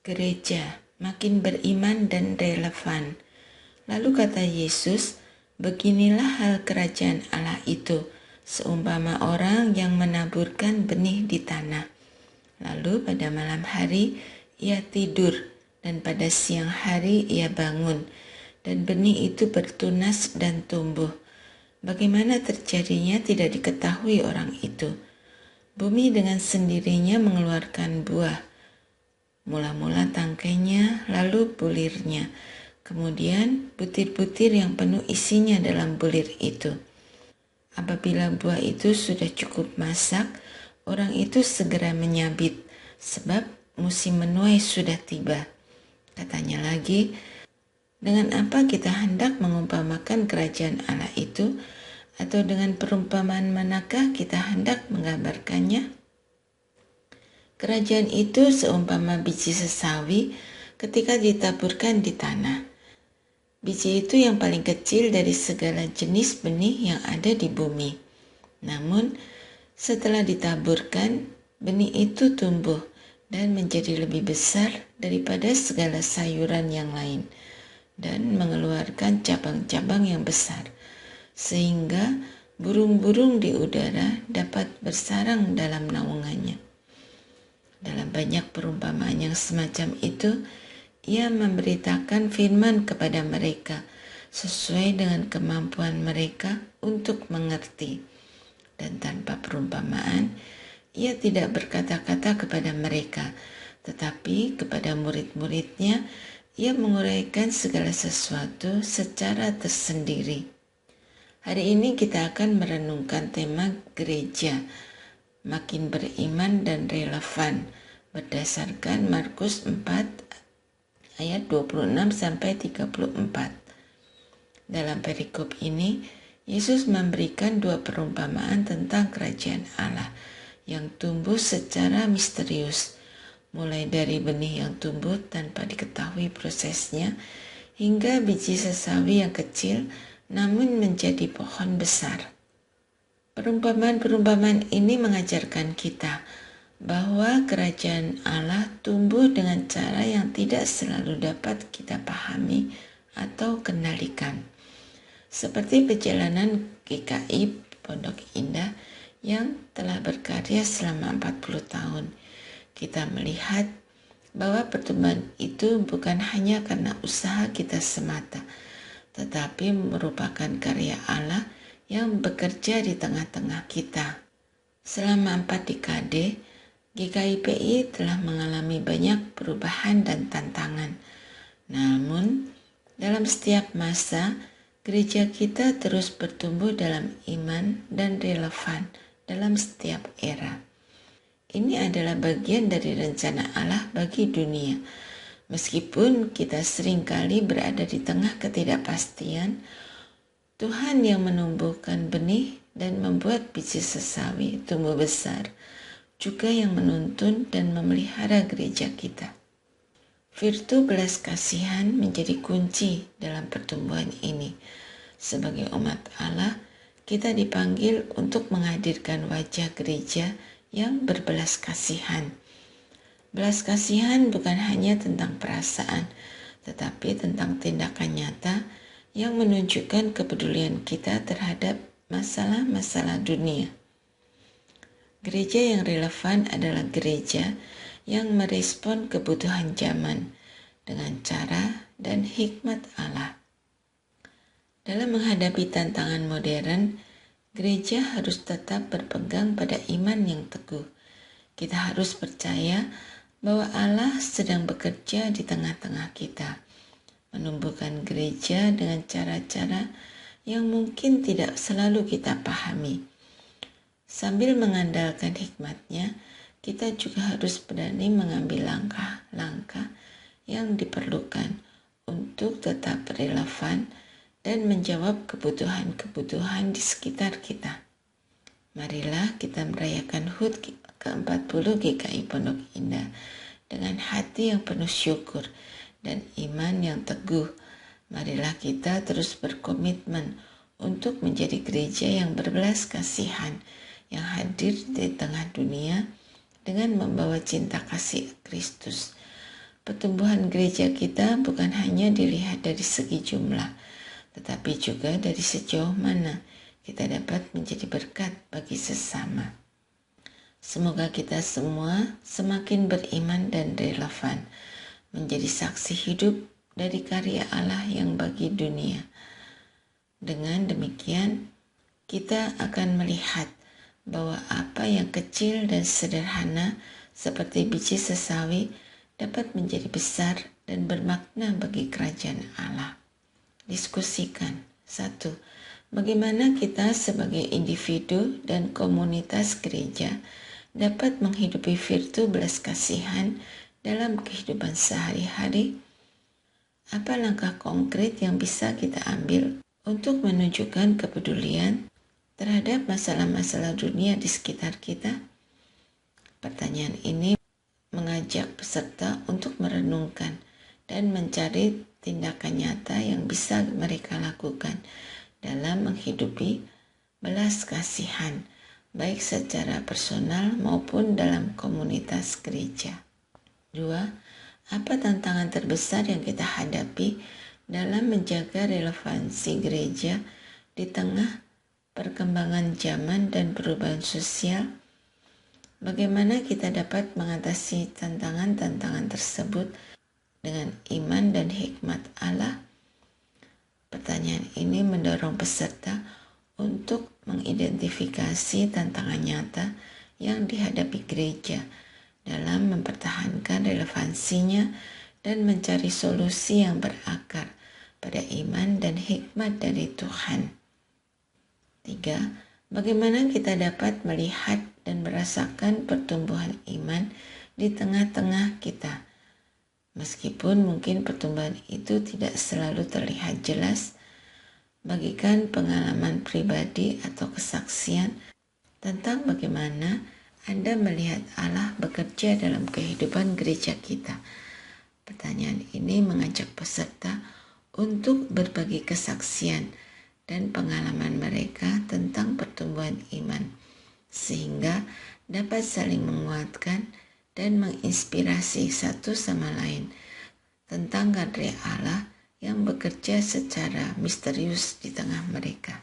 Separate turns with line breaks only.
Gereja makin beriman dan relevan. Lalu kata Yesus, beginilah hal kerajaan Allah itu, seumpama orang yang menaburkan benih di tanah. Lalu pada malam hari ia tidur, dan pada siang hari ia bangun, dan benih itu bertunas dan tumbuh. Bagaimana terjadinya tidak diketahui orang itu. Bumi dengan sendirinya mengeluarkan buah. Mula-mula tangkainya, lalu bulirnya. Kemudian butir-butir yang penuh isinya dalam bulir itu. Apabila buah itu sudah cukup masak, orang itu segera menyabit, sebab musim menuai sudah tiba. Katanya lagi, dengan apa kita hendak mengumpamakan kerajaan Allah itu, atau dengan perumpamaan manakah kita hendak menggambarkannya? Kerajaan itu seumpama biji sesawi ketika ditaburkan di tanah. Biji itu yang paling kecil dari segala jenis benih yang ada di bumi. Namun, setelah ditaburkan, benih itu tumbuh dan menjadi lebih besar daripada segala sayuran yang lain dan mengeluarkan cabang-cabang yang besar, sehingga burung-burung di udara dapat bersarang dalam naungannya. Dalam banyak perumpamaan yang semacam itu, ia memberitakan firman kepada mereka sesuai dengan kemampuan mereka untuk mengerti. Dan tanpa perumpamaan, ia tidak berkata-kata kepada mereka, tetapi kepada murid-muridnya, ia menguraikan segala sesuatu secara tersendiri. Hari ini kita akan merenungkan tema gereja, makin beriman dan relevan, berdasarkan Markus 4 ayat 26-34. Dalam perikop ini, Yesus memberikan dua perumpamaan tentang kerajaan Allah yang tumbuh secara misterius, mulai dari benih yang tumbuh tanpa diketahui prosesnya, hingga biji sesawi yang kecil namun menjadi pohon besar. Perumpamaan-perumpamaan ini mengajarkan kita bahwa kerajaan Allah tumbuh dengan cara yang tidak selalu dapat kita pahami atau kendalikan. Seperti perjalanan GKI Pondok Indah yang telah berkarya selama 40 tahun. Kita melihat bahwa pertumbuhan itu bukan hanya karena usaha kita semata, tetapi merupakan karya Allah yang bekerja di tengah-tengah kita. Selama 4 dekade, GKIPI telah mengalami banyak perubahan dan tantangan. Namun, dalam setiap masa, gereja kita terus bertumbuh dalam iman dan relevan dalam setiap era. Ini adalah bagian dari rencana Allah bagi dunia. Meskipun kita seringkali berada di tengah ketidakpastian, Tuhan yang menumbuhkan benih dan membuat biji sesawi tumbuh besar, juga yang menuntun dan memelihara gereja kita. Virtu belas kasihan menjadi kunci dalam pertumbuhan ini. Sebagai umat Allah, kita dipanggil untuk menghadirkan wajah gereja yang berbelas kasihan. Belas kasihan bukan hanya tentang perasaan, tetapi tentang tindakan nyata yang menunjukkan kepedulian kita terhadap masalah-masalah dunia. Gereja yang relevan adalah gereja yang merespon kebutuhan zaman dengan cara dan hikmat Allah. Dalam menghadapi tantangan modern, gereja harus tetap berpegang pada iman yang teguh. Kita harus percaya bahwa Allah sedang bekerja di tengah-tengah kita, menumbuhkan gereja dengan cara-cara yang mungkin tidak selalu kita pahami. Sambil mengandalkan hikmat-Nya, kita juga harus berani mengambil langkah-langkah yang diperlukan untuk tetap relevan dan menjawab kebutuhan-kebutuhan di sekitar kita. Marilah kita merayakan HUT ke-40 GKI Pondok Indah dengan hati yang penuh syukur dan iman yang teguh. Marilah kita terus berkomitmen untuk menjadi gereja yang berbelas kasihan, yang hadir di tengah dunia dengan membawa cinta kasih Kristus. pertumbuhan gereja kita bukan hanya dilihat dari segi jumlah, tetapi juga dari sejauh mana kita dapat menjadi berkat bagi sesama. Semoga kita semua semakin beriman dan relevan, menjadi saksi hidup dari karya Allah yang bagi dunia. Dengan demikian, kita akan melihat bahwa apa yang kecil dan sederhana seperti biji sesawi dapat menjadi besar dan bermakna bagi kerajaan Allah. Diskusikan. 1. Bagaimana kita sebagai individu dan komunitas gereja dapat menghidupi virtu belas kasihan dalam kehidupan sehari-hari? Apa langkah konkret yang bisa kita ambil untuk menunjukkan kepedulian terhadap masalah-masalah dunia di sekitar kita? Pertanyaan ini mengajak peserta untuk merenungkan dan mencari tindakan nyata yang bisa mereka lakukan dalam menghidupi belas kasihan, baik secara personal maupun dalam komunitas gereja. 2. Apa tantangan terbesar yang kita hadapi dalam menjaga relevansi gereja di tengah perkembangan zaman dan perubahan sosial? Bagaimana kita dapat mengatasi tantangan-tantangan tersebut dengan iman dan hikmat Allah? Pertanyaan ini mendorong peserta untuk mengidentifikasi tantangan nyata yang dihadapi gereja dalam mempertahankan relevansinya dan mencari solusi yang berakar pada iman dan hikmat dari Tuhan. 3. Bagaimana kita dapat melihat dan merasakan pertumbuhan iman di tengah-tengah kita? Meskipun mungkin pertumbuhan itu tidak selalu terlihat jelas, bagikan pengalaman pribadi atau kesaksian tentang bagaimana Anda melihat Allah bekerja dalam kehidupan gereja kita. Pertanyaan ini mengajak peserta untuk berbagi kesaksian dan pengalaman mereka tentang pertumbuhan iman, sehingga dapat saling menguatkan dan menginspirasi satu sama lain tentang karya Allah yang bekerja secara misterius di tengah mereka.